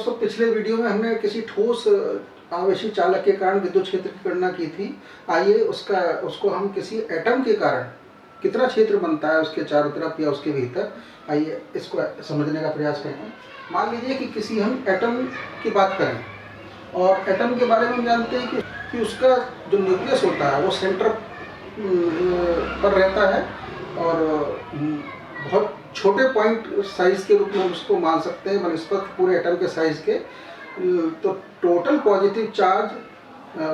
दोस्तों, पिछले वीडियो में हमने किसी ठोस आवेशी चालक के कारण विद्युत क्षेत्र की गणना की थी। आइए उसको हम किसी एटम के कारण कितना क्षेत्र बनता है उसके चारों तरफ या उसके भीतर, आइए इसको समझने का प्रयास करते हैं। मान लीजिए कि किसी हम एटम की बात करें और एटम के बारे में हम जानते हैं कि उसका जो न्यूक्लियस होता है वो सेंटर पर रहता है और बहुत छोटे पॉइंट साइज के रूप में हम उसको मान सकते हैं बनस्पत पूरे एटम के साइज के। तो टोटल पॉजिटिव चार्ज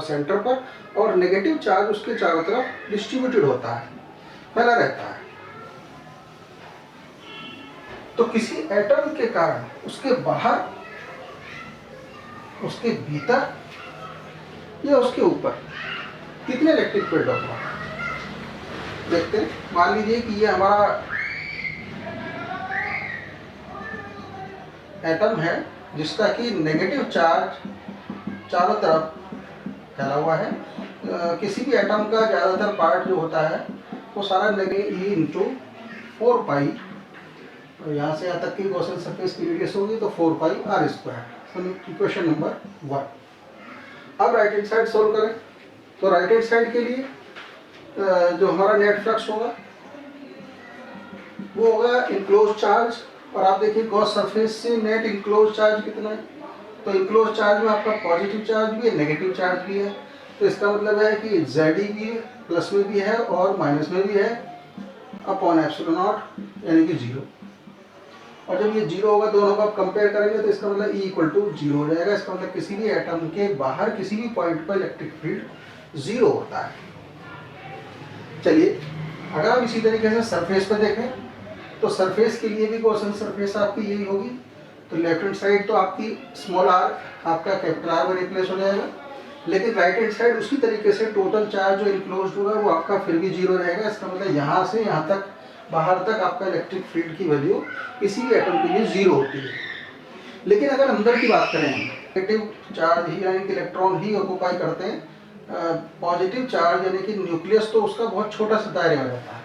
सेंटर पर और नेगेटिव चार्ज उसके चारों तरफ डिस्ट्रीब्यूटेड होता है, फैला रहता है। तो किसी एटम के कारण उसके बाहर, उसके भीतर या उसके ऊपर कितने इलेक्ट्रिक फील्ड होगा देखते हैं। मान लीजिए कि ये हमारा एटम है जिसका कि नेगेटिव चार्ज चारों तरफ फैला हुआ है। किसी भी एटम का ज़्यादातर पार्ट जो होता है वो सारा नेगेटिव ई इंटू 4 पाई, और यहाँ से यहाँ तक की गॉसियन सरफेस की रेडियस होगी तो 4 pi R square. Equation number 1। अब राइट हैंड साइड सोल्व करें तो राइट हैंड साइड के लिए जो हमारा नेट फ्लक्स होगा वो होगा इनक्लोज चार्ज। और आप देखिए गॉस सरफेस से नेट इनक्लोज चार्ज कितना है, तो इनक्लोज चार्ज में आपका पॉजिटिव चार्ज भी है, नेगेटिव चार्ज भी है। तो इसका मतलब है कि ZE भी प्लस में भी है और माइनस में भी है अपॉन एप्सिलॉन नॉट यानी कि 0। और जब ये 0 होगा दोनों को आप कंपेयर करेंगे तो इसका मतलब E इक्वल टू 0 हो जाएगा। इसका मतलब किसी भी एटम के बाहर किसी भी पॉइंट पर इलेक्ट्रिक फील्ड 0 होता है। चलिए अगर आप इसी तरीके से सरफेस पर देखें तो सरफेस के लिए भी गॉसियन सरफेस आपकी यही होगी। तो लेफ्ट हैंड साइड तो आपकी स्मॉल r आपका कैपिटल R में रिप्लेस हो जाएगा, लेकिन राइट हैंड साइड उसी तरीके से टोटल चार्ज जो इनक्लोज होगा वो आपका फिर भी 0 रहेगा। इसका मतलब यहाँ से यहाँ तक बाहर तक आपका इलेक्ट्रिक फील्ड की वैल्यू किसी भी एटम के लिए 0 होती है। लेकिन अगर अंदर की बात करें, नेगेटिव चार्ज ही यानी कि इलेक्ट्रॉन ही ऑक्यूपाई करते हैं पॉजिटिव चार्ज यानी कि न्यूक्लियस, तो उसका बहुत छोटा सा दायरा हो जाता है।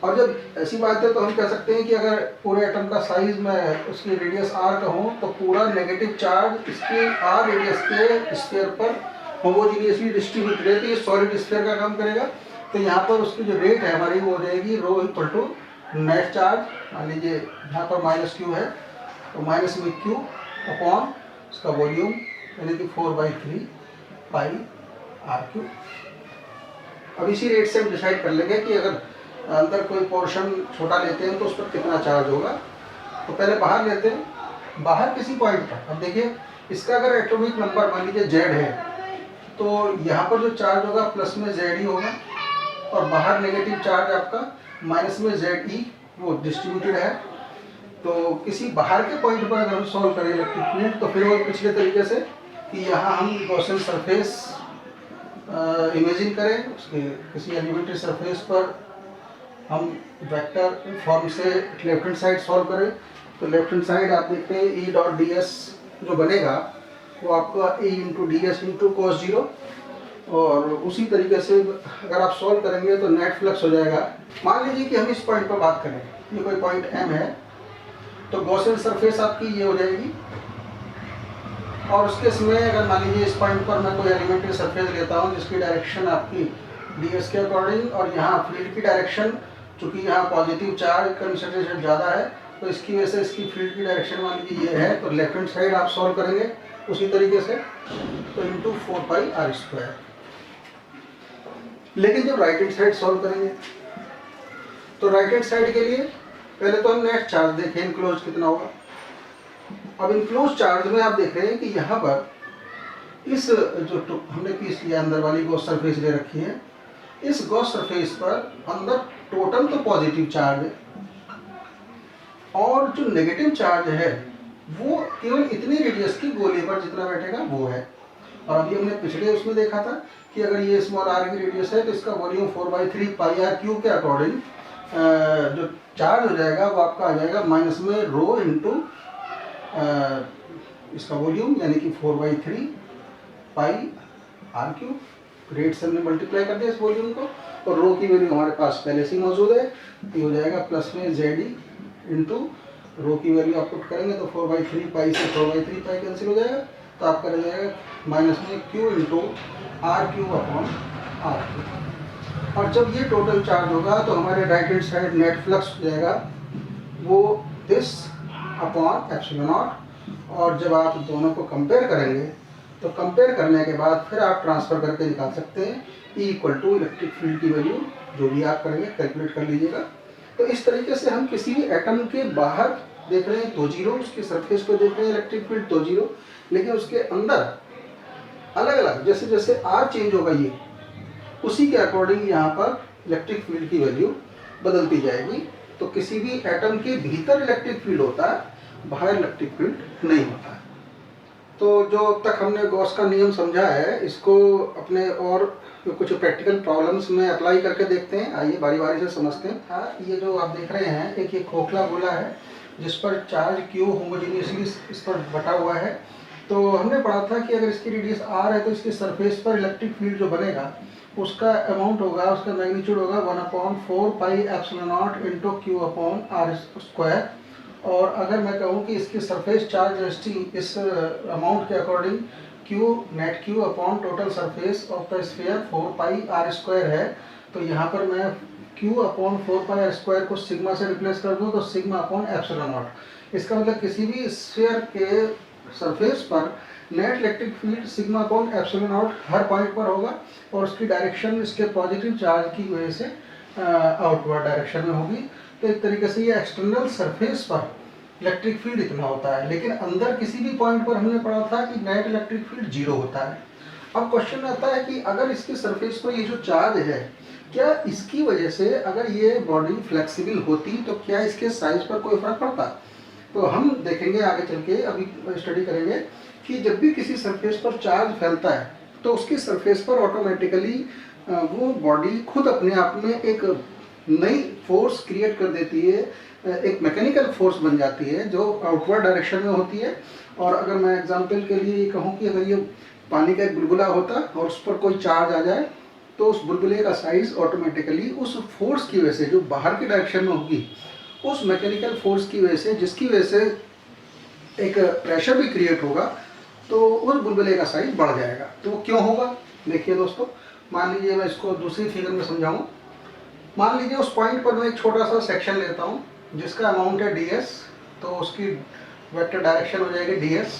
और जब ऐसी बात है तो हम कह सकते हैं कि अगर पूरे एटम का साइज में उसकी रेडियस r का हो तो पूरा नेगेटिव चार्ज इसके r रेडियस के स्फीयर पर होमोजीनियसली डिस्ट्रीब्यूटेड है, तो ये सॉलिड स्फीयर का काम करेगा। तो यहाँ पर उसकी जो रेट है हमारी वो हो जाएगी rho equal to net charge. मान लीजिए यहाँ पर -q है तो माइनस में q अपॉन उसका वॉल्यूम यानी कि 4/3 पाई r3। अब इसी रेट से हम डिसाइड कर लेंगे कि अगर अंदर कोई पोर्शन छोटा लेते हैं तो उस पर कितना चार्ज होगा। तो पहले बाहर लेते हैं, बाहर किसी पॉइंट पर। अब देखिए इसका अगर एटॉमिक नंबर मान लीजिए Z है तो यहाँ पर जो चार्ज होगा प्लस में ZE होगा और बाहर नेगेटिव चार्ज आपका माइनस में ZE वो डिस्ट्रीब्यूटेड है। तो किसी बाहर के पॉइंट पर अगर हम सॉल्व करें इलेक्ट्रिक फील्ड तो फिर वो पिछले तरीके से कि यहाँ हम गॉसियन सरफेस इमेजिन करें, उसके किसी एलिमेंट्री सरफेस पर हम वेक्टर फॉर्म से लेफ्ट हैंड साइड सॉल्व करें। तो लेफ्ट हैंड साइड आप देखते हैं E डॉट ds जो बनेगा वो आपका E into ds into cos 0, और उसी तरीके से अगर आप सॉल्व करेंगे तो नेट फ्लक्स हो जाएगा। मान लीजिए कि हम इस पॉइंट पर बात करें, ये कोई पॉइंट M है, तो गॉसियन सरफेस आपकी ये हो जाएगी। और उसके समय अगर मान लीजिए इस पॉइंट पर मैं कोई एलिमेंट्री सरफेस लेता हूँ जिसकी डायरेक्शन आपकी ds के अकॉर्डिंग, और यहाँ फील्ड की डायरेक्शन चूँकि यहाँ पॉजिटिव चार्ज कंसंट्रेशन ज़्यादा है तो इसकी वजह से इसकी फील्ड की डायरेक्शन मान लीजिए ये है। तो लेफ्ट हैंड साइड आप सॉल्व करेंगे उसी तरीके से तो इंटू 4 पाई आर स्क्वायर। लेकिन जब राइट हैंड साइड सॉल्व करेंगे तो राइट हैंड साइड के लिए पहले तो हम नेट चार्ज देखें इनक्लोज कितना होगा। अब इनक्लोज चार्ज में आप देख रहे हैं कि यहाँ पर इस जो हमने पीस लिया अंदर वाली गॉस सरफेस ले रखी है, इस गॉस सरफेस पर अंदर टोटल तो पॉजिटिव चार्ज है और जो नेगेटिव चार्ज है वो केवल इतनी रेडियस की गोले पर जितना बैठेगा वो है। और अभी हमने पिछले उसमें देखा था कि अगर ये स्मॉल r की रेडियस है तो इसका वॉल्यूम 4/3 पाई r³ के अकॉर्डिंग जो चार्ज हो जाएगा वो आपका आ जाएगा माइनस में रो इंटू इसका वॉल्यूम यानी कि 4/3 पाई r³। रेट से हमने मल्टीप्लाई कर दिया इस वॉल्यूम को, और रो की वैल्यू हमारे पास पहले से ही मौजूद है, तो हो जाएगा प्लस में ZE इंटू रो की वैल्यू आप पुट करेंगे तो 4/3 पाई से 4/3 पाई कैंसिल हो जाएगा, तो आपका रह जाएगा माइनस में Q into R Q upon R Q. और जब ये टोटल चार्ज होगा तो हमारे right hand side net flux हो जाएगा वो दिस अपॉन एप्सिलॉन नॉट। और जब आप दोनों को कंपेयर करेंगे तो कंपेयर करने के बाद फिर आप ट्रांसफ़र करके निकाल सकते हैं E equal to electric field की वैल्यू, जो भी आप करेंगे कैलकुलेट कर लीजिएगा। तो इस तरीके से हम किसी भी एटम के बाहर देख रहे हैं तो जीरो, उसके सरफेस पे देख रहे हैं इलेक्ट्रिक फील्ड तो जीरो, लेकिन उसके अंदर अलग अलग जैसे जैसे आर चेंज होगा ये उसी के अकॉर्डिंग यहाँ पर इलेक्ट्रिक फील्ड की वैल्यू बदलती जाएगी। तो किसी भी एटम के भीतर इलेक्ट्रिक फील्ड होता है, बाहर इलेक्ट्रिक फील्ड नहीं होता है। तो जो अब तक हमने गॉस का नियम समझा है इसको अपने और कुछ प्रैक्टिकल प्रॉब्लम्स में अप्लाई करके देखते हैं। आइए बारी बारी से समझते हैं। हाँ, ये जो आप देख रहे हैं एक ये खोखला गोला है जिस पर चार्ज क्यू होमोजीनियसली इस पर बटा हुआ है। तो हमने पढ़ा था कि अगर इसकी रेडियस आर है तो इसके सरफेस पर इलेक्ट्रिक फील्ड जो बनेगा उसका अमाउंट होगा, उसका मैग्नीट्यूड होगा 1/4 pi epsilon naught into Q upon R square. और अगर मैं कहूँ कि इसकी सरफेस चार्ज डेंसिटी इस अमाउंट के according Q net Q upon total surface of the sphere 4 pi R square है, तो यहाँ पर मैं Q upon 4 pi R square को सिग्मा से रिप्लेस कर दूँ तो सिग्मा अपॉन एप्सिलॉन नॉट। इसका मतलब किसी भी स्फीयर के सरफेस पर net electric field sigma upon epsilon not her point पर होगा और उसकी डायरेक्शन इसके पॉजिटिव चार्ज की वजह से आउटवर्ड डायरेक्शन में होगी। तो एक तरीके से ये एक्सटर्नल सरफेस पर इलेक्ट्रिक फील्ड इतना होता है, लेकिन अंदर किसी भी पॉइंट पर हमने पढ़ा था कि नेट इलेक्ट्रिक फील्ड जीरो होता है। अब क्वेश्चन आता है कि अगर इसके सरफेस पर ये जो चार्ज है क्या इसकी वजह से अगर ये बॉडी फ्लेक्सिबल होती तो क्या इसके साइज पर कोई फर्क पड़ता। तो हम देखेंगे आगे चल के, अभी स्टडी करेंगे कि जब भी किसी सरफेस पर चार्ज फैलता है तो उसकी सरफेस पर ऑटोमेटिकली वो बॉडी खुद अपने आप में एक नई फोर्स क्रिएट कर देती है, एक मैकेनिकल फोर्स बन जाती है जो आउटवर्ड डायरेक्शन में होती है। और अगर मैं एग्जांपल के लिए ये कहूँ कि अगर ये पानी का एक बुलबुला होता और उस पर कोई चार्ज आ जाए तो उस बुलबुले का साइज ऑटोमेटिकली उस फोर्स की वजह से जो बाहर की डायरेक्शन में होगी, उस मैकेनिकल फोर्स की वजह से, जिसकी वजह से एक प्रेशर भी क्रिएट होगा, तो उस बुलबुले का साइज बढ़ जाएगा। तो वो क्यों होगा, देखिए दोस्तों, मान लीजिए मैं इसको दूसरी फिगर में समझाऊँ। मान लीजिए उस पॉइंट पर मैं एक छोटा सा सेक्शन लेता हूँ जिसका अमाउंट है ds, तो उसकी वेक्टर डायरेक्शन हो जाएगी ds।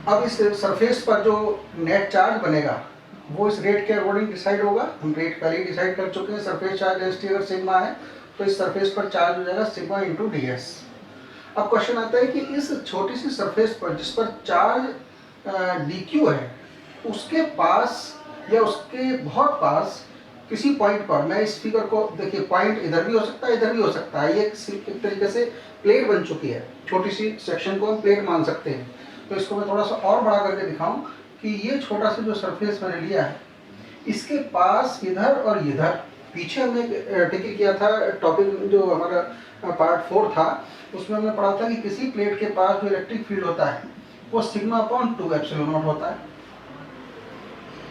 अब इस सरफेस पर जो नेट चार्ज बनेगा वो इस रेट के अकॉर्डिंग डिसाइड होगा। हम रेट पहले ही डिसाइड कर चुके हैं। सरफेस चार्ज डेंसिटी अगर सिग्मा है तो इस सरफेस पर चार्ज हो जाएगा सिग्मा इंटू ds। अब क्वेश्चन आता है कि इस छोटी सी सरफेस पर जिस पर चार्ज dq है उसके पास या उसके बहुत पास किसी पॉइंट पर, मैं इस फिगर को देखिए, पॉइंट इधर भी हो सकता है इधर भी हो सकता है, ये एक तरीके से प्लेट बन चुकी है, छोटी सी सेक्शन को हम प्लेट मान सकते हैं। तो इसको मैं थोड़ा सा और बड़ा करके दिखाऊं कि ये छोटा सा जो सरफेस मैंने लिया है इसके पास इधर और इधर, पीछे हमने टिक किया था टॉपिक जो हमारा पार्ट 4 था, उसमें हमने पढ़ा था कि किसी प्लेट के पास जो इलेक्ट्रिक फील्ड होता है वो सिग्मा अपॉन 2 एप्सिलॉन नॉट होता है।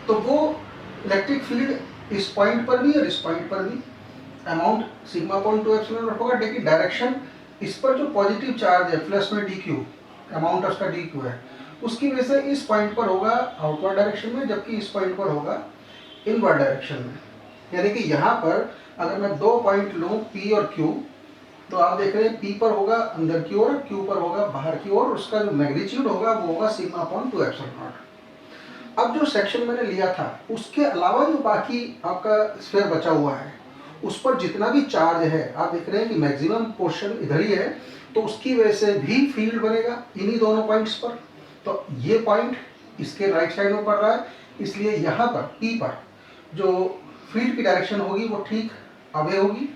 तो वो इलेक्ट्रिक फील्ड इस पॉइंट पर भी और इस पॉइंट पर भी amount sigma upon 2 epsilon not होगा, लेकिन डायरेक्शन इस पर जो पॉजिटिव चार्ज है प्लस में dq, अमाउंट उसका dq है, उसकी वजह से इस पॉइंट पर होगा आउटवर्ड डायरेक्शन में, जबकि इस पॉइंट पर होगा इनवर्ड डायरेक्शन में। यानी कि यहाँ पर अगर मैं दो पॉइंट लूँ P और Q, तो आप देख रहे हैं P पर होगा अंदर की ओर, Q पर होगा बाहर की ओर, उसका जो मैग्नीट्यूड होगा वो होगा सिग्मा अपॉन 2 एप्सिलॉन नॉट। अब जो सेक्शन मैंने लिया था उसके अलावा जो बाकी आपका स्फीयर बचा हुआ है उस पर जितना भी चार्ज है, आप देख रहे हैं कि मैक्सिमम पोर्शन इधर ही है, तो उसकी वजह से भी फील्ड बनेगा इन्हीं दोनों पॉइंट्स पर। तो ये पॉइंट इसके राइट साइड में पड़ रहा है, इसलिए यहाँ पर P पर जो फील्ड की डायरेक्शन होगी वो ठीक अवे होगी,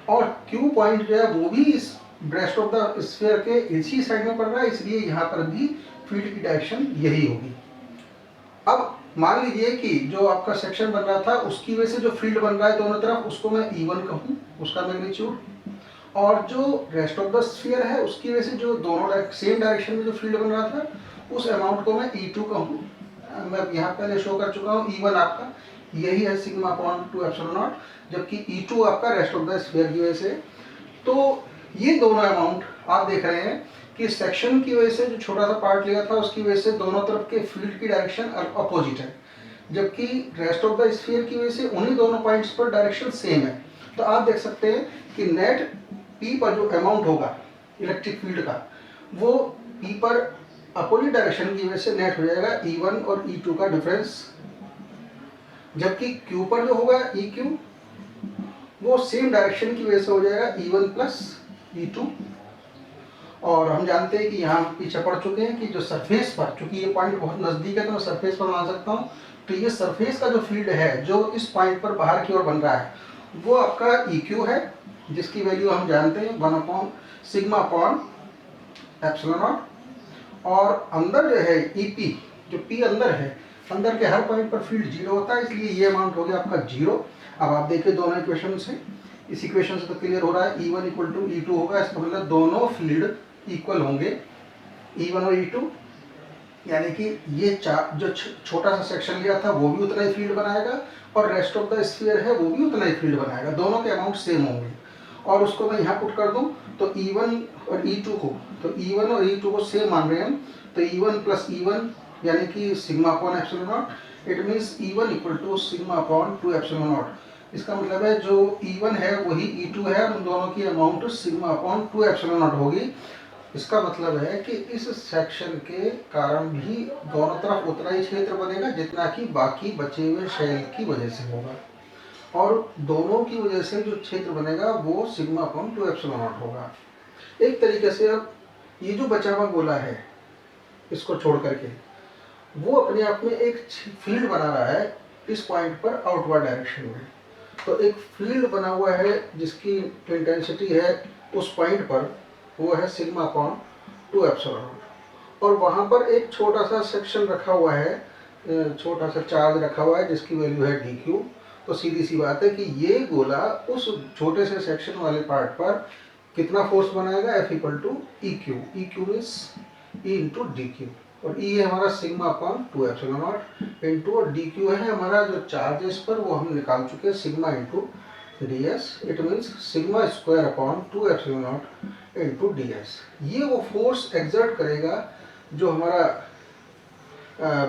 और Q पॉइंट जो है वो भी इस ब्रेस्ट ऑफ द स्फीयर के इसी साइड में पड़ रहा है, इसलिए यहाँ पर भी फील्ड की डायरेक्शन यही होगी। अब मान लीजिए कि जो आपका सेक्शन बन रहा था उसकी वजह से जो फील्ड बन रहा है दोनों तरफ, उसको मैं E1 कहूँ, उसका मैग्नीट्यूड, और जो रेस्ट ऑफ द स्फीयर है उसकी वजह से जो दोनों सेम डायरेक्शन में जो फील्ड बन रहा था उस अमाउंट को मैं E2 कहूँ। मैं यहाँ पहले शो कर चुका हूँ, E1 आपका यही है सिग्मा अपॉन 2 एप्सिलॉन नॉट, जबकि E2 आपका रेस्ट ऑफ द स्फीयर की वजह से। तो ये दोनों अमाउंट आप देख रहे हैं कि सेक्शन की वजह से जो छोटा सा पार्ट लिया था उसकी वजह से दोनों तरफ के फील्ड की डायरेक्शन अपोजिट है, जबकि रेस्ट ऑफ द स्फीयर की वजह से उन्हीं दोनों पॉइंट्स पर डायरेक्शन सेम है। तो आप देख सकते हैं कि नेट पी पर जो अमाउंट होगा इलेक्ट्रिक फील्ड का वो पी पर अपोजिट डायरेक्शन की वजह से नेट हो जाएगा E1 और E2 का डिफरेंस, जबकि Q पर जो होगा EQ वो सेम डायरेक्शन की वजह से हो जाएगा E1 प्लस E2। और हम जानते हैं कि यहाँ पीछे पढ़ चुके हैं कि जो सरफेस पर, चूंकि ये पॉइंट बहुत नज़दीक है तो मैं सरफेस पर बना सकता हूँ, तो ये सरफेस का जो फील्ड है जो इस पॉइंट पर बाहर की ओर बन रहा है वो आपका EQ है, जिसकी वैल्यू हम जानते हैं 1/σ/ε0। और अंदर जो है EP, जो P अंदर है, अंदर के हर पॉइंट पर फील्ड 0 होता है, इसलिए ये अमाउंट हो गया आपका 0। अब आप देखिए दोनों इक्वेशन से, इस इक्वेशन से तो क्लियर हो रहा है E1 इक्वल टू E2 होगा, इसका मतलब दोनों फील्ड इक्वल होंगे E1 और E2, यानी कि ये जो छोटा सा सेक्शन लिया था वो भी उतना ही फील्ड बनाएगा और रेस्ट ऑफ द स्फीयर है वो भी उतना ही फील्ड बनाएगा, दोनों के अमाउंट सेम होंगे। और उसको मैं यहाँ पुट कर दूँ तो E1 और E2 को, तो E1 और E2 को सेम मान रहे हैं हम, तो E1 प्लस E1 यानी कि σ/ε0, it means E1 equal to σ/2ε0। इसका मतलब है जो E1 है वही E2 है और उन दोनों की अमाउंट σ/2ε0 होगी। इसका मतलब है कि इस सेक्शन के कारण भी दोनों तरफ उतना ही क्षेत्र बनेगा जितना कि बाकी बचे हुए शेल की वजह से होगा, और दोनों की वजह से जो क्षेत्र बनेगा वो σ/2ε0 होगा। एक तरीके से अब ये जो बचा हुआ गोला है इसको छोड़ करके वो अपने आप में एक फील्ड बना रहा है इस पॉइंट पर आउटवर्ड डायरेक्शन में। तो एक फील्ड बना हुआ है जिसकी इंटेंसिटी है उस पॉइंट पर वो है σ/2ε0, और वहाँ पर एक छोटा सा सेक्शन रखा हुआ है, छोटा सा चार्ज रखा हुआ है जिसकी वैल्यू है dq। तो सीधी सी बात है कि ये गोला उस छोटे से सेक्शन वाले पार्ट पर कितना फोर्स बनाएगा, F equal to EQ, EQ means E into DQ, और E है हमारा σ/2ε0 इंटू, और DQ है हमारा जो चार्ज है इस पर वो हम निकाल चुके हैं sigma into ds, it means σ²/2ε0 into ds। ये वो फोर्स एग्जर्ट करेगा जो हमारा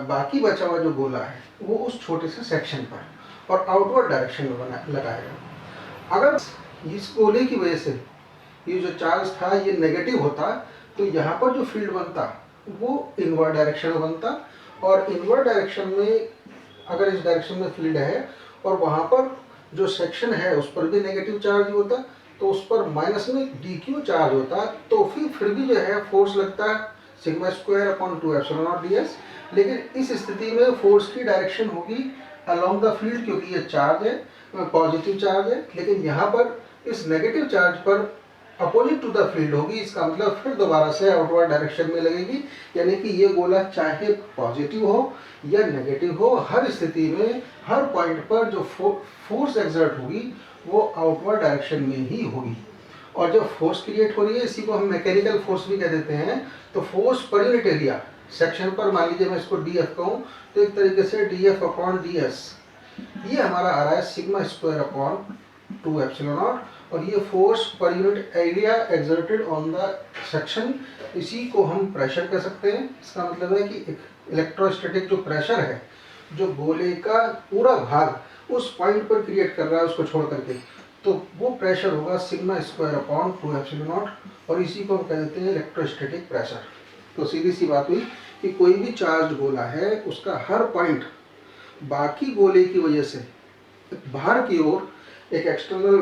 बाकी बचा हुआ जो गोला है वो उस छोटे से सेक्शन पर और आउटवर्ड डायरेक्शन में लगाएगा। अगर इस गोले की वजह से ये जो चार्ज था ये नेगेटिव होता तो यहाँ पर जो फील्ड बनता वो इनवर्ड डायरेक्शन में बनता, और इनवर्ड डायरेक्शन में अगर इस डायरेक्शन में फील्ड है और वहाँ पर जो सेक्शन है उस पर भी नेगेटिव चार्ज होता तो उस पर माइनस में dq चार्ज होता, तो फिर भी जो है फोर्स लगता है σ²/2ε0 ds। लेकिन इस स्थिति में फोर्स की डायरेक्शन होगी अलोंग द फील्ड, क्योंकि ये चार्ज है, पॉजिटिव चार्ज है, लेकिन यहाँ पर इस नेगेटिव चार्ज पर अपोजिट टू द फील्ड होगी। इसका मतलब फिर दोबारा से आउटवर्ड डायरेक्शन में लगेगी, यानी कि ये गोला चाहे पॉजिटिव हो या नेगेटिव हो, हर स्थिति में हर पॉइंट पर जो फोर्स एक्सर्ट होगी वो आउटवर्ड डायरेक्शन में ही होगी। और जब फोर्स क्रिएट हो रही है इसी को हम मैकेनिकल फोर्स भी कह देते हैं। तो force per unit area section पर, मान लीजिए मैं इसको DF कहूँ तो एक तरीके से dF/ds ये हमारा आ रहा है σ²/2ε0, और ये force per unit area exerted on the section, इसी को हम प्रेशर कह सकते हैं। इसका मतलब है कि इलेक्ट्रोस्टैटिक जो प्रेशर है जो गोले का पूरा भाग उस पॉइंट पर क्रिएट कर रहा है उसको छोड़ करके, तो वो प्रेशर होगा σ²/2ε0, और इसी को हम कह देते हैं इलेक्ट्रोस्टैटिक प्रेशर। तो सीधी सी बात हुई कि कोई भी चार्ज गोला है उसका हर पॉइंट बाकी गोले की वजह से बाहर की ओर एक एक्सटर्नल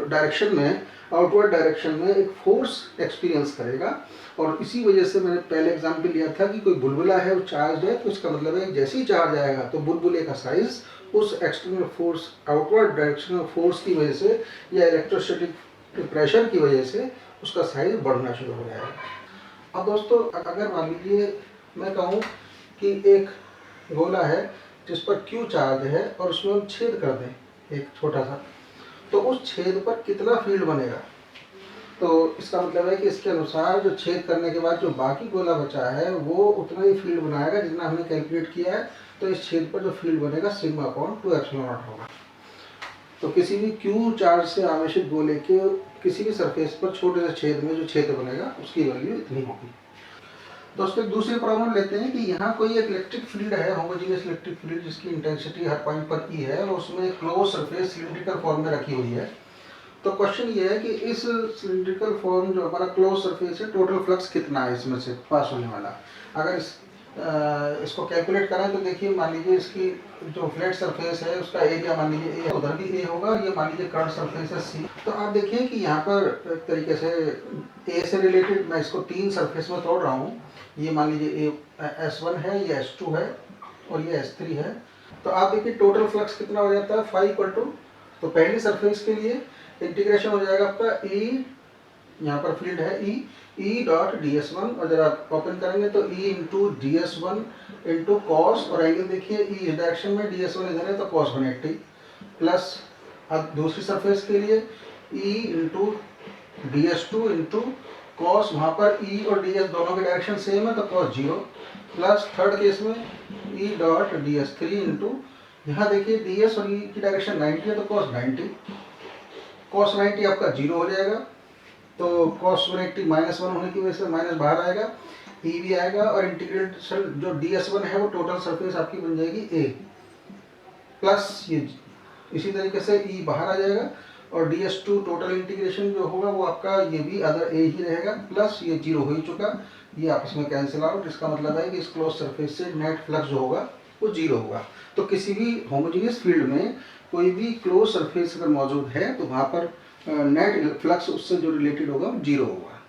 डायरेक्शन में, आउटवर्ड डायरेक्शन में एक फोर्स एक्सपीरियंस करेगा। और इसी वजह से मैंने पहले एग्जांपल लिया था कि कोई बुलबुला है वो चार्ज है, तो इसका मतलब है जैसे ही चार्ज आएगा तो बुलबुले का साइज उस external force, outward directional force की वजह से या इलेक्ट्रोस्टैटिक प्रेशर की वजह से उसका साइज बढ़ना शुरू हो जाएगा। अब दोस्तों अगर मान लीजिए मैं कहूँ कि एक गोला है जिस पर Q चार्ज है और उसमें हम छेद कर दें एक छोटा सा, तो उस छेद पर कितना फील्ड बनेगा। तो इसका मतलब है कि इसके अनुसार जो छेद करने के बाद जो बाकी गोला बचा है वो उतना ही फील्ड बनाएगा जितना हमने कैलकुलेट किया है। तो इस छेद पर जो फील्ड बनेगा σ/2ε0 होगा। तो किसी भी Q चार्ज से आवेशित गोले के किसी भी सरफेस पर छोटे से छेद में जो क्षेत्र बनेगा उसकी वैल्यू इतनी होगी। दोस्तों एक दूसरी प्रॉब्लम लेते हैं कि यहाँ कोई एक इलेक्ट्रिक फील्ड है, होमोजेनियस इलेक्ट्रिक फील्ड जिसकी इंटेंसिटी हर पॉइंट पर ई है और उसमें एक क्लोज सरफेस सिलिंड्रिकल फॉर्म में रखी हुई है। तो क्वेश्चन ये है कि इस सिलिंड्रिकल फॉर्म जो हमारा क्लोज सरफेस है, टोटल फ्लक्स कितना है इसमें से पास होने वाला। अगर इसको कैलकुलेट करें तो देखिए, मान लीजिए इसकी जो फ्लैट सरफेस है उसका एरिया मान लीजिए ए, उधर भी ए होगा, ये मान लीजिए कर्व सरफेस है सी। तो आप देखिए कि यहाँ पर एक तरीके से ए से रिलेटेड मैं इसको 3 सरफेस में तोड़ रहा हूँ। ये मान लीजिए ए S1 है, ये S2 है और ये S3 है। तो आप देखिए टोटल फ्लक्स कितना हो जाता है, फाई इक्वल टू, तो पहली सरफेस के लिए इंटीग्रेशन हो जाएगा आपका ई, यहाँ पर फील्ड है ई डॉट ds1, और जब आप ओपन करेंगे तो E into ds1 into cos, और एंगल देखिए ई इस डायरेक्शन में, ds1 इधर है तो cos 180, प्लस अब दूसरी सरफेस के लिए E into ds2 into cos, वहाँ पर ई और ds दोनों के डायरेक्शन सेम है तो cos 0, प्लस थर्ड केस में ई डॉट ds3 इंटू, यहाँ देखिए ds और ई की डायरेक्शन 90 है तो cos 90, cos 90 आपका 0 हो जाएगा, तो cos 180 -1 होने की वजह से माइनस बाहर आएगा, ई भी आएगा, और इंटीग्रेशन जो ds1 है वो टोटल सरफेस आपकी बन जाएगी a, प्लस ये इसी तरीके से ई बाहर आ जाएगा, और ds2 टोटल इंटीग्रेशन जो होगा वो आपका ये भी अदर a ही रहेगा, प्लस ये 0 हो ही चुका, ये आपस में कैंसिल आउट। इसका मतलब है कि इस क्लोज सरफेस से नेट फ्लक्स जो होगा वो 0 होगा। तो किसी भी होमोजेनियस फील्ड में कोई भी क्लोज सरफेस अगर मौजूद है तो वहाँ पर नेट फ्लक्स उससे जो रिलेटेड होगा वो 0 होगा।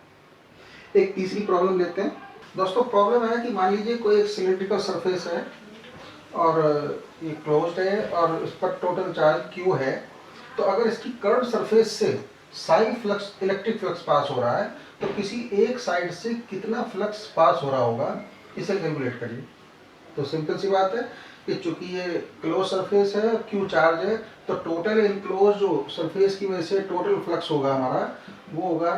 एक तीसरी प्रॉब्लम लेते हैं। दोस्तों प्रॉब्लम है कि मान लीजिए कोई एक सिलिंड्रिकल सरफेस है और ये क्लोज्ड है और इस पर टोटल चार्ज Q है, तो अगर इसकी कर्व सरफेस से side flux electric flux pass हो रहा है तो किसी एक साइड से कितना फ्लक्स पास हो रहा होगा, इसे कैलकुलेट करिए। तो सिंपल सी बात है कि चूंकि ये क्लोज सरफेस है, Q चार्ज है, तो टोटल इनक्लोज जो सरफेस की वजह से टोटल फ्लक्स होगा हमारा वो होगा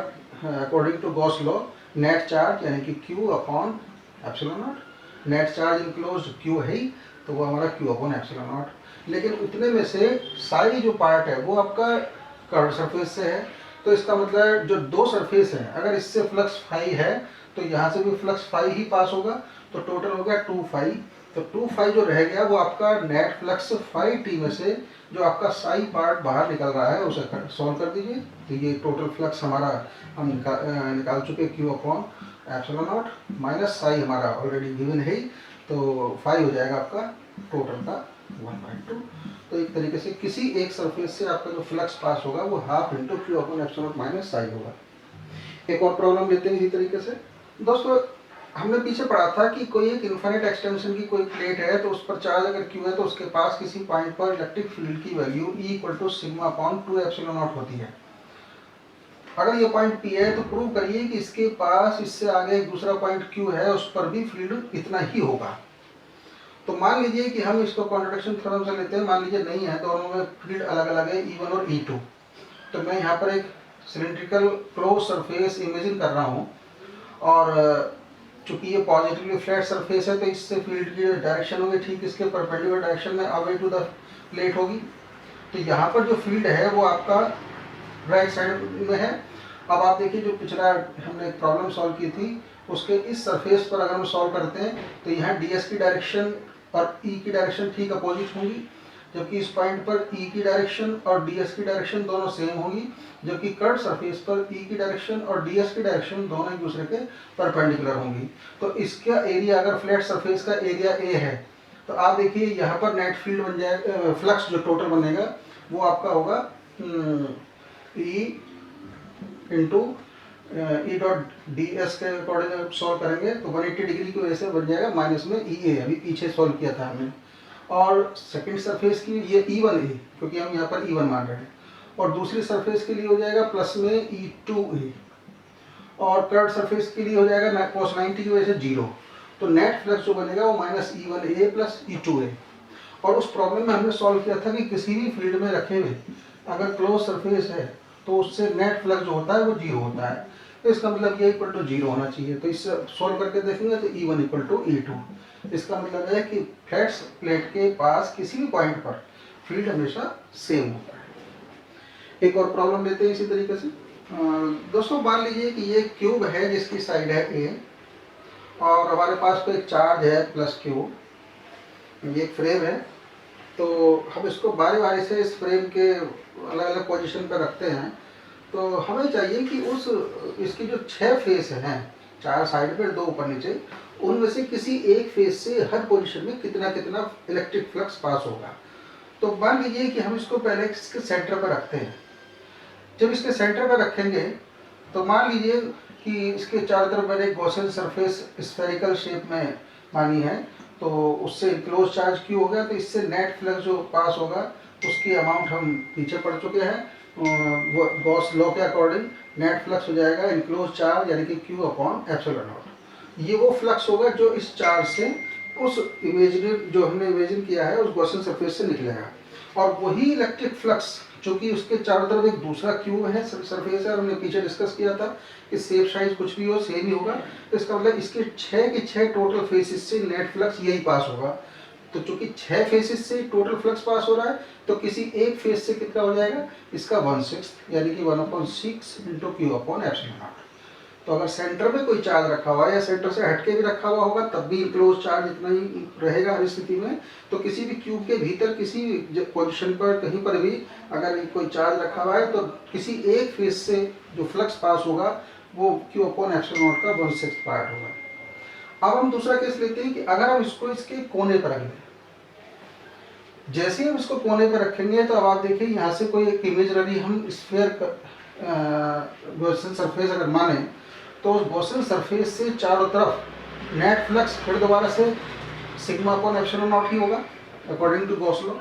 according to Gauss law net charge, यानी कि Q upon epsilon naught. Net charge enclose Q है ही, तो वो हमारा Q अपॉन एप्सिलॉन नॉट। लेकिन उतने में से सारी जो पार्ट है वो आपका कर्व सरफेस से है, तो इसका मतलब जो दो सरफेस है अगर इससे फ्लक्स फाई है तो यहाँ से भी फ्लक्स फाई ही पास होगा, तो टोटल हो गया 2 फाई। तो 2 फाई जो रह गया वो आपका नेट फ्लक्स फाई टी में से जो आपका साई पार्ट बाहर निकल रहा है उसे सॉल्व कर दीजिए। तो ये टोटल फ्लक्स हमारा हम निकाल चुके Q upon epsilon not minus psi हमारा ऑलरेडी गिवन है ही, तो फाई हो जाएगा आपका टोटल का 1/2। तो एक तरीके से किसी एक सरफेस से आपका जो फ्लक्स पास होगा वो half into Q upon epsilon not minus psi होगा। एक और प्रॉब्लम लेते हैं इसी तरीके से। दोस्तों हमने पीछे पढ़ा था कि कोई एक इन्फिनिट एक्सटेंशन की कोई प्लेट है, तो उस पर चार्ज अगर Q है तो उसके पास किसी पॉइंट पर इलेक्ट्रिक फील्ड की value E equal to sigma upon 2 epsilon naught होती है। अगर ये पॉइंट P है तो प्रूव करिए कि इसके पास इससे आगे एक दूसरा पॉइंट Q है, उस पर भी फील्ड इतना ही होगा। तो मान लीजिए कि हम इसको कॉन्ट्रडिक्शन थ्योरम से लेते हैं, मान लीजिए नहीं है, दोनों में फील्ड अलग अलग है E1 और E2। तो मैं यहाँ पर एक सिलिंड्रिकल क्लोज सरफेस इमेजिन कर रहा हूँ, और चूंकि ये पॉजिटिवली फ्लैट सरफेस है तो इससे फील्ड की डायरेक्शन होगी ठीक इसके परपेंडिकुलर डायरेक्शन में अवे टू द प्लेट होगी। तो यहाँ पर जो फील्ड है वो आपका राइट साइड में है। अब आप देखिए जो पिछला हमने एक प्रॉब्लम सॉल्व की थी उसके इस सरफेस पर अगर हम सॉल्व करते हैं तो यहाँ ds की डायरेक्शन और E की डायरेक्शन ठीक अपोजिट होंगी, जबकि इस पॉइंट पर E की डायरेक्शन और ds की डायरेक्शन दोनों सेम होगी, जबकि कर्व सरफेस पर E की डायरेक्शन और ds की डायरेक्शन दोनों एक दूसरे के परपेंडिकुलर होंगी। तो इसका एरिया अगर फ्लैट सरफेस का एरिया A है तो आप देखिए यहाँ पर नेट फील्ड बन जाएगा, फ्लक्स जो टोटल बनेगा वो आपका होगा E into E dot ds के अकॉर्डिंग सॉल्व करेंगे तो 180 डिग्री की वजह से बन जाएगा माइनस में EA, अभी पीछे सॉल्व किया था हमने। और सेकंड सरफेस की ये E1A क्योंकि हम यहाँ पर E1 मान रहे हैं, और दूसरी सरफेस के लिए हो जाएगा प्लस में E2A, और थर्ड सरफेस के लिए हो जाएगा cos 90 की वजह से 0। तो नेट फ्लक्स जो बनेगा वो माइनस E1A प्लस E2A। और उस प्रॉब्लम में हमने सॉल्व किया था कि किसी भी फील्ड में रखे हुए अगर क्लोज सरफेस है तो उससे नेट फ्लक्स जो होता है वो 0 होता है। तो इसका मतलब ये इक्वल टू 0 होना चाहिए। तो इससे सॉल्व करके देखेंगे तो E1 इक्वल टू E2। इसका मतलब है कि फ्लैट प्लेट के पास किसी भी पॉइंट पर फील्ड हमेशा सेम होता है। एक और प्रॉब्लम लेते हैं इसी तरीके से। दोस्तों मान लीजिए कि ये क्यूब है जिसकी साइड है ए, और हमारे पास तो एक चार्ज है प्लस क्यू, ये एक फ्रेम है। तो हम इसको बारी बारी से इस फ्रेम के अलग अलग पोजीशन पर रखते हैं। तो हमें चाहिए कि उस इसकी जो 6 फेस हैं, 4 साइड पर 2 ऊपर नीचे, उनमें से किसी एक फेस से हर पोजीशन में कितना कितना इलेक्ट्रिक फ्लक्स पास होगा। तो मान लीजिए कि हम इसको पहले इसके सेंटर पर रखते हैं। जब इसके सेंटर पर रखेंगे तो मान लीजिए कि इसके चारों तरफ मैंने एक गॉसियन सरफेस स्फेरिकल शेप में मानी है, तो उससे इनक्लोज चार्ज क्यू हो गया, तो इससे नेट फ्लक्स जो पास होगा उसकी अमाउंट हम पीछे पढ़ चुके हैं। वो गॉस लॉ के अकॉर्डिंग नेट फ्लक्स हो जाएगा इनक्लोज चार्ज यानी कि क्यू अपॉन एप्सिलॉन नॉट। ये वो फ्लक्स होगा जो इस चार्ज से उस इमेजिनरी जो हमने इमेजिन किया है उस गॉसियन सरफेस से निकलेगा। और वही इलेक्ट्रिक फ्लक्स जो कि उसके चारों तरफ एक दूसरा क्यूब है सरफेस है, और हमने पीछे डिस्कस किया था कि शेप साइज कुछ भी हो सेम ही होगा। तो इसका मतलब इसके 6 के 6 टोटल फेसिस से नेट फ्लक्स यही पास होगा। तो चूंकि 6 फेसिस से टोटल फ्लक्स पास हो रहा है, तो किसी एक फेस से कितना हो जाएगा, इसका 1/6 यानी कि 1/6 into Q upon epsilon not. तो अगर सेंटर में कोई चार्ज रखा हुआ है या सेंटर से हटके भी रखा हुआ होगा तब भी इनक्लोज चार्ज इतना ही रहेगा हर स्थिति में। तो किसी भी क्यूब के भीतर किसी भी पोजीशन पर कहीं पर भी अगर कोई चार्ज रखा हुआ है तो किसी एक फेस से जो फ्लक्स पास होगा वो क्यू अपॉन एप्सिलॉन नॉट का 1/6 पार्ट होगा। अब हम दूसरा केस लेते हैं कि अगर हम इसको इसके कोने पर रख दें। जैसे ही हम इसको कोने पर रखेंगे तो अब आप देखिए यहाँ से कोई एक इमेजनरी हम स्फीयर गॉसियन सरफेस अगर माने, तो उस गॉसियन सरफेस से चारों तरफ नेट फ्लक्स फिर दोबारा से सिग्मा अपॉन एप्सिलॉन नॉट ही होगा अकॉर्डिंग टू गॉस लॉ।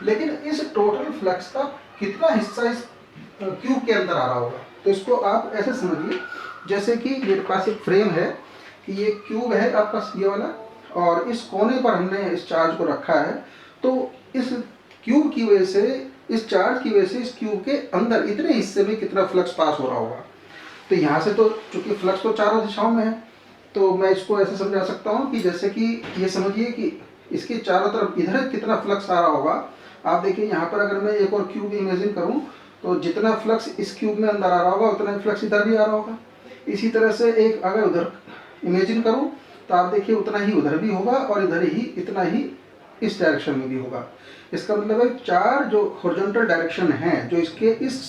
लेकिन इस टोटल फ्लक्स का कितना हिस्सा इस क्यूब के अंदर आ रहा होगा, तो इसको आप ऐसे समझिए जैसे कि मेरे पास एक फ्रेम है कि ये क्यूब है आपका ये वाला, और इस कोने पर हमने इस चार्ज को रखा है। तो इस क्यूब की वजह से, इस चार्ज की वजह से इस क्यूब के अंदर इतने हिस्से में कितना फ्लक्स पास हो रहा होगा। तो यहाँ से तो चूंकि फ्लक्स तो चारों दिशाओं में है, तो मैं इसको ऐसे समझा सकता हूँ कि जैसे कि ये समझिए कि इसके चारों तरफ इधर कितना फ्लक्स आ रहा होगा। आप देखिए यहाँ पर अगर मैं एक और क्यूब इमेजिन करूँ तो जितना फ्लक्स इस क्यूब में अंदर आ रहा होगा उतना ही फ्लक्स इधर भी आ रहा होगा। इसी तरह से एक अगर उधर इमेजिन करूँ तो आप देखिए उतना ही उधर भी होगा और इधर ही इतना ही इस डायरेक्शन में भी होगा। इसका मतलब है 4 जो हॉरिजॉन्टल डायरेक्शन हैं जो इसके इस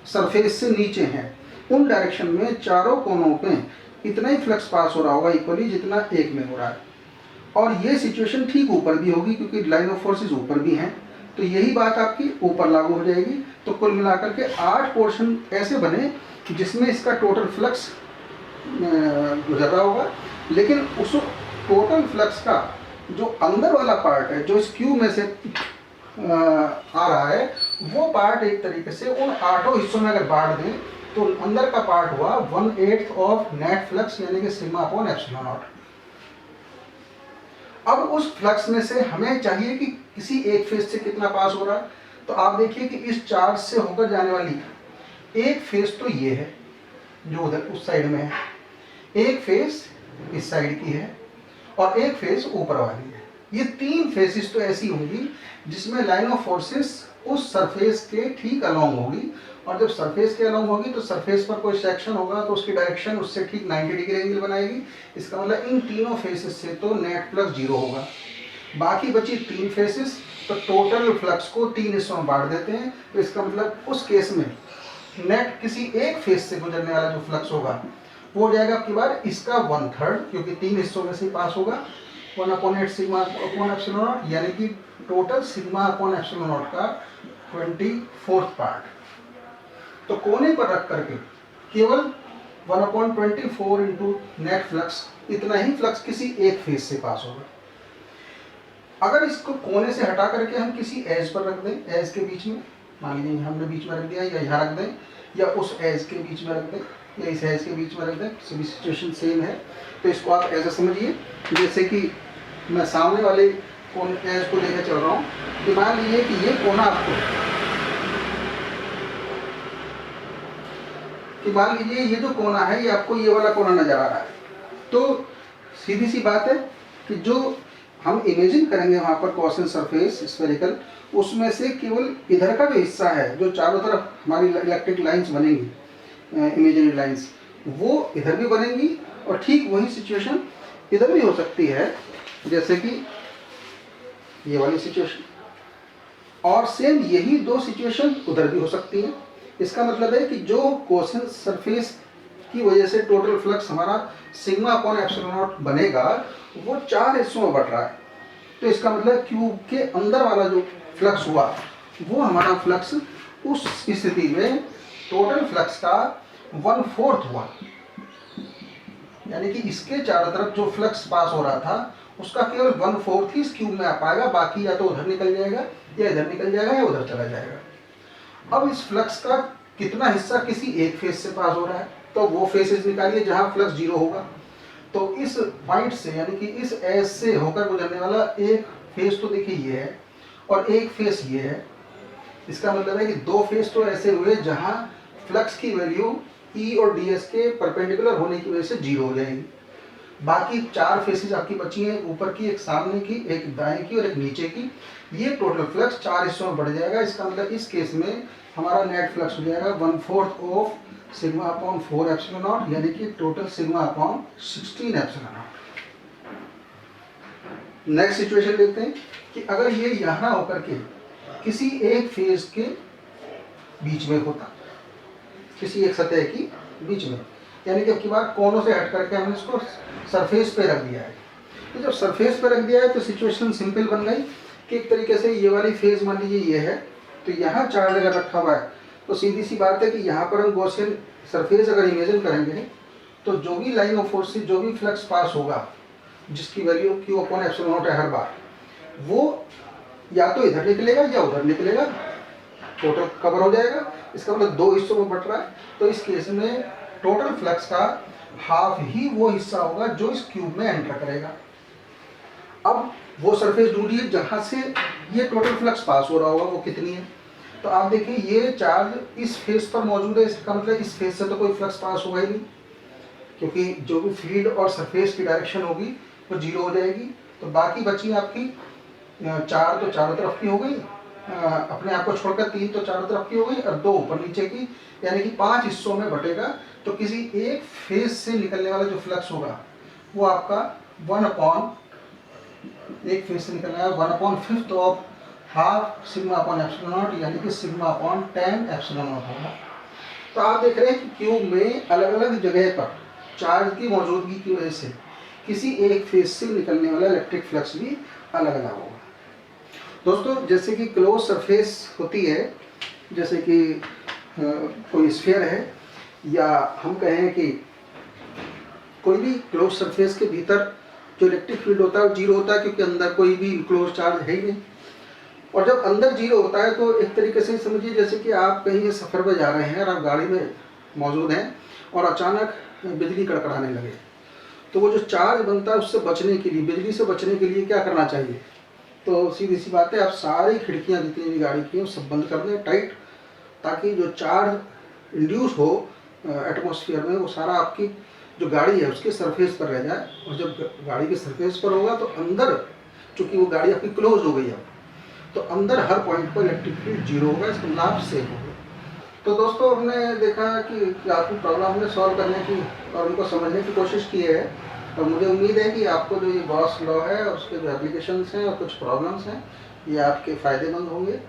सरफेस से नीचे हैं, उन डायरेक्शन में चारों कोनों पे इतना ही फ्लक्स पास हो रहा होगा इक्वली जितना एक में हो रहा है। और ये सिचुएशन ठीक ऊपर भी होगी क्योंकि लाइन ऑफ फोर्सेस ऊपर भी हैं, तो यही बात आपकी ऊपर लागू हो जाएगी। तो कुल मिलाकर के 8 पोर्शन ऐसे बने जिसमें इसका टोटल फ्लक्स गुजर रहा होगा। लेकिन उस टोटल फ्लक्स का जो अंदर वाला पार्ट है जो इस क्यूब में से आ रहा है, वो पार्ट एक तरीके से उन 8 हिस्सों में अगर बांट दें तो अंदर का पार्ट हुआ 1/8 ऑफ नेट फ्लक्स यानी कि सिग्मा अपॉन एप्सिलॉन नॉट। अब उस फ्लक्स में से हमें चाहिए कि किसी एक फेस से कितना पास हो रहा है। तो आप देखिए कि इस चार्ज से होकर जाने वाली एक फेस तो ये है जो उधर उस साइड में है, एक फेस इस साइड की है और एक फेस ऊपर वाली है। ये 3 फेसेस तो ऐसी होंगी जिसमें लाइन ऑफ फोर्सेस उस सरफेस के ठीक अलोंग होगी, और जब सरफेस के अलोंग होगी तो सरफेस पर कोई सेक्शन होगा तो उसकी डायरेक्शन उससे ठीक 90 डिग्री एंगल बनाएगी। इसका मतलब इन तीनों फेसेस से तो नेट फ्लक्स 0 होगा। बाकी बची 3 फेसेस तो टोटल फ्लक्स को 3 हिस्सों में बांट देते हैं। तो इसका मतलब उस केस में नेट किसी एक फेस से गुजरने वाला जो फ्लक्स होगा वो हो जाएगा आपकी बार इसका 1/3, क्योंकि 3 हिस्सों में से पास होगा 1/8 सिग्मा अपॉन एप्सिलॉन नॉट, यानी कि total sigma upon epsilon not का 24th पार्ट। तो कोने पर रख करके केवल 1/24 इंटू नेट फ्लक्स, इतना ही फ्लक्स किसी एक फेस से पास होगा। अगर इसको कोने से हटा करके हम किसी एज पर रख दें, एज के बीच में, मान लीजिए हमने बीच में रख दिया या यहाँ रख दें या उस एज के बीच में रख दें या इस एज के बीच में रख दें, सभी सिचुएशन सेम है। तो इसको आप ऐसा समझिए जैसे कि मैं सामने वाले कोन एज को लेकर चल रहा हूँ कि मान लीजिए कि ये कोना आपको, कि मान लीजिए ये जो कोना है ये आपको ये वाला कोना नजर आ रहा है। तो सीधी सी बात है कि जो हम इमेजिन करेंगे वहाँ पर गॉसियन सरफेस स्फेरिकल, उसमें से केवल इधर का जो हिस्सा है जो चारों तरफ हमारी इलेक्ट्रिक लाइंस बनेंगी, इमेजिनरी लाइंस, वो इधर भी बनेंगी और ठीक वही सिचुएशन इधर भी हो सकती है, जैसे कि ये वाली सिचुएशन, और सेम यही दो सिचुएशन उधर भी हो सकती है। इसका मतलब है कि जो गॉसियन सरफेस की वजह से टोटल फ्लक्स हमारा सिग्मा अपॉन एप्सिलॉन नॉट बनेगा, वो 4 हिस्सों में बट रहा है। तो इसका मतलब क्यूब के अंदर वाला जो फ्लक्स हुआ वो हमारा फ्लक्स उस स्थिति में टोटल फ्लक्स का 1/4 हुआ, यानी कि इसके चारों तरफ जो फ्लक्स पास हो रहा था उसका केवल 1/4 ही इस क्यूब में आ पाएगा, बाकी या तो उधर निकल जाएगा या इधर निकल जाएगा या उधर चला जाएगा। अब इस फ्लक्स का कितना हिस्सा किसी एक फेज से पास हो रहा है, तो वो फेसेस निकालिए जहां फ्लक्स 0 होगा। तो इस पॉइंट से यानी कि इस एस से होकर गुजरने वाला एक फेस तो देखिए ये है और एक फेस ये है। इसका मतलब है कि दो फेस तो ऐसे हुए जहां फ्लक्स की वैल्यू ई और डी एस के परपेंडिकुलर होने की वजह से 0 हो जाएगी। बाकी 4 फेसेस आपकी बची हैं, ऊपर की, एक सामने की, एक दाएं की और एक नीचे की। ये टोटल फ्लक्स 4 हिस्सों में बढ़ जाएगा। इसका मतलब इस केस में हमारा नेट फ्लक्स हो जाएगा 1/4 of sigma upon 4 epsilon not, यानी कि total sigma upon 16 epsilon not. Next situation देखते हैं कि अगर ये यहाँ होकर के किसी एक फेज के बीच में होता, किसी एक सतह की बीच में, यानी कि अब की बार कोनों से हट करके हमने इसको सरफेस पे रख दिया है। तो जब सरफेस पे रख दिया है तो सिचुएशन सिंपल बन गई कि एक तरीके से ये वाली फेज मान लीजिए ये है, तो यहाँ चार्ज अगर रखा हुआ है तो सीधी सी बात है कि यहाँ पर हम गॉसियन सरफेस अगर इमेजिन करेंगे तो जो भी लाइन ऑफ फोर्स से जो भी फ्लक्स पास होगा, जिसकी value Q upon epsilon not है हर बार, वो या तो इधर निकलेगा या उधर निकलेगा, टोटल कवर हो जाएगा। इसका मतलब 2 हिस्सों में बट रहा है, तो इस केस में टोटल फ्लक्स का हाफ ही वो हिस्सा होगा जो इस क्यूब में एंटर करेगा। अब वो सरफेस ढूंढिए जहां से ये टोटल फ्लक्स पास हो रहा होगा, वो कितनी है। तो आप देखिए ये चार्ज इस फेस पर मौजूद है, इसका मतलब इस फेस से तो कोई फ्लक्स पास होगा ही नहीं, क्योंकि जो भी फील्ड और सरफेस की डायरेक्शन होगी वो 0 हो जाएगी। तो बाकी बची आपकी 4 तो चारों तरफ की हो गई, अपने आप को छोड़कर 3 तो चारों तरफ की हो गई और 2 ऊपर नीचे की, यानी कि 5 हिस्सों में बटेगा। तो किसी एक फेज से निकलने वाला जो फ्लक्स होगा वो आपका 1/5 of half sigma upon epsilon not, यानी कि सिग्मा अपॉन 10 एप्सिलॉन नॉट होगा। तो आप देख रहे हैं कि क्यूब में अलग अलग जगह पर चार्ज की मौजूदगी की वजह से किसी एक फेज से निकलने वाला इलेक्ट्रिक फ्लक्स भी अलग अलग होगा। दोस्तों, जैसे कि क्लोज सरफेस होती है, जैसे कि कोई स्फीयर है, या हम कहें कि कोई भी क्लोज सरफेस के भीतर जो इलेक्ट्रिक फील्ड होता है वो 0 होता है, क्योंकि अंदर कोई भी इनक्लोज चार्ज है ही नहीं। और जब अंदर 0 होता है तो एक तरीके से समझिए जैसे कि आप कहीं सफ़र पर जा रहे हैं और आप गाड़ी में मौजूद हैं और अचानक बिजली कड़कड़ाने लगे, तो वो जो चार्ज बनता है उससे बचने के लिए, बिजली से बचने के लिए क्या करना चाहिए। तो सीधी सी बात है, आप सारी खिड़कियां जितनी भी गाड़ी की हैं सब बंद कर दें टाइट, ताकि जो चार्ज इंड्यूस हो एटमॉस्फेयर में वो सारा आपकी जो गाड़ी है उसके सरफेस पर रह जाए। और जब गाड़ी के सरफेस पर होगा तो अंदर, चूँकि वो गाड़ी आपकी क्लोज हो गई है, तो अंदर हर पॉइंट पर इलेक्ट्रिक फील्ड 0 होगा, इसका लाभ सेफ होगा। तो दोस्तों, हमने देखा कि आपकी प्रॉब्लम हमने सॉल्व करने की और उनको समझने की कोशिश की है, और मुझे उम्मीद है कि आपको जो ये गॉस लॉ है उसके जो एप्लीकेशंस हैं और कुछ प्रॉब्लम्स हैं ये आपके फ़ायदेमंद होंगे।